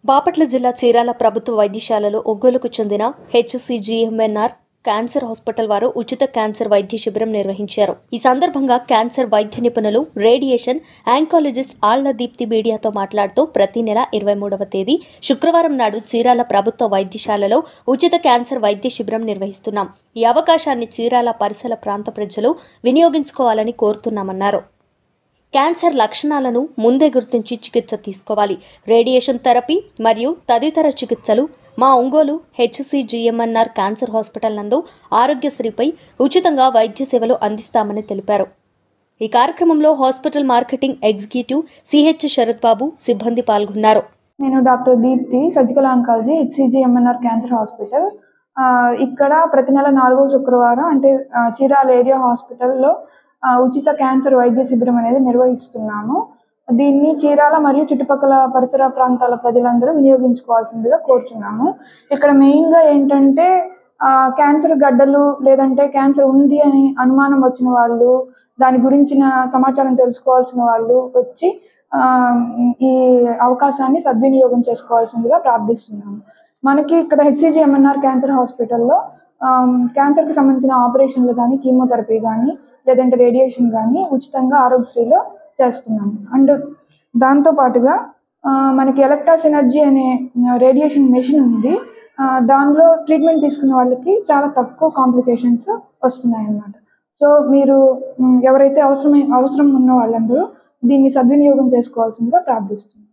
బాపట్ల జిల్లా చీరాల ప్రభుత్వ వైద్యశాలలో ఒంగోలుకు చెందిన హెచ్సిజిఎంఎన్ఆర్ క్యాన్సర్ హాస్పిటల్ వారు ఉచిత క్యాన్సర్ వైద్య శిబిరం నిర్వహించారు. ఈ సందర్భంగా క్యాన్సర్ వైద్య నిపుణులు, రేడియేషన్ ఆంకాలజిస్ట్ ఆళ్ల దీప్తి మీడియాతో మాట్లాడుతూ ప్రతి నెల 23వ తేదీ శుక్రవారం నాడు చీరాల ప్రభుత్వ వైద్యశాలలో ఉచిత క్యాన్సర్ వైద్య శిబిరం నిర్వహిస్తున్నాం. ఈ అవకాశాన్ని చీరాల పరిసర ప్రాంత ప్రజలు వినియోగించుకోవాలని కోరుతున్నామన్నారు. క్యాన్సర్ లక్షణాలను ముందే గుర్తించి చికిత్స తీసుకోవాలి. రేడియేషన్ థెరపీ మరియు తదితర చికిత్సలు మా ఒంగోలు హెచ్సిజిఎంఎన్ఆర్ క్యాన్సర్ హాస్పిటల్ నందు ఆరోగ్యశ్రీపై ఉచితంగా వైద్య సేవలు అందిస్తామని తెలిపారు. ఈ కార్యక్రమంలో hospital marketing executive CH Sarath Babu సిబ్బంది పాల్గొన్నారు. నేను doctor Deepti, surgical oncology, HCG MNR cancer hospital. ఇక్కడ ప్రతి నెల 4వ శుక్రవారం అంటే చీరాల ఏరియా హాస్పిటల్లో ఉచిత క్యాన్సర్ వైద్య శిబిరం అనేది నిర్వహిస్తున్నాము. దీన్ని చీరాల మరియు చుట్టుపక్కల పరిసర ప్రాంతాల ప్రజలందరూ వినియోగించుకోవాల్సిందిగా కోరుచున్నాము. ఇక్కడ మెయిన్గా ఏంటంటే క్యాన్సర్ గడ్డలు లేదంటే క్యాన్సర్ ఉంది అని అనుమానం వచ్చిన వాళ్ళు, దాని గురించిన సమాచారం తెలుసుకోవాల్సిన వాళ్ళు వచ్చి ఈ అవకాశాన్ని సద్వినియోగం చేసుకోవాల్సిందిగా ప్రార్థిస్తున్నాము. మనకి ఇక్కడ హెచ్సిజిఎంఎన్ఆర్ క్యాన్సర్ హాస్పిటల్లో క్యాన్సర్కి సంబంధించిన ఆపరేషన్లు కానీ, కీమోథెరపీ కానీ, లేదంటే రేడియేషన్ కానీ ఉచితంగా ఆరోగ్యశ్రీలో చేస్తున్నాము. అండ్ దాంతోపాటుగా మనకి ఎలక్ట్రాసినర్జీ అనే రేడియేషన్ మెషిన్ ఉంది. దానిలో ట్రీట్మెంట్ తీసుకున్న వాళ్ళకి చాలా తక్కువ కాంప్లికేషన్స్ వస్తున్నాయి అన్నమాట. సో మీరు ఎవరైతే అవసరం ఉన్న వాళ్ళందరూ దీన్ని సద్వినియోగం చేసుకోవాల్సిందిగా ప్రార్థిస్తున్నాం.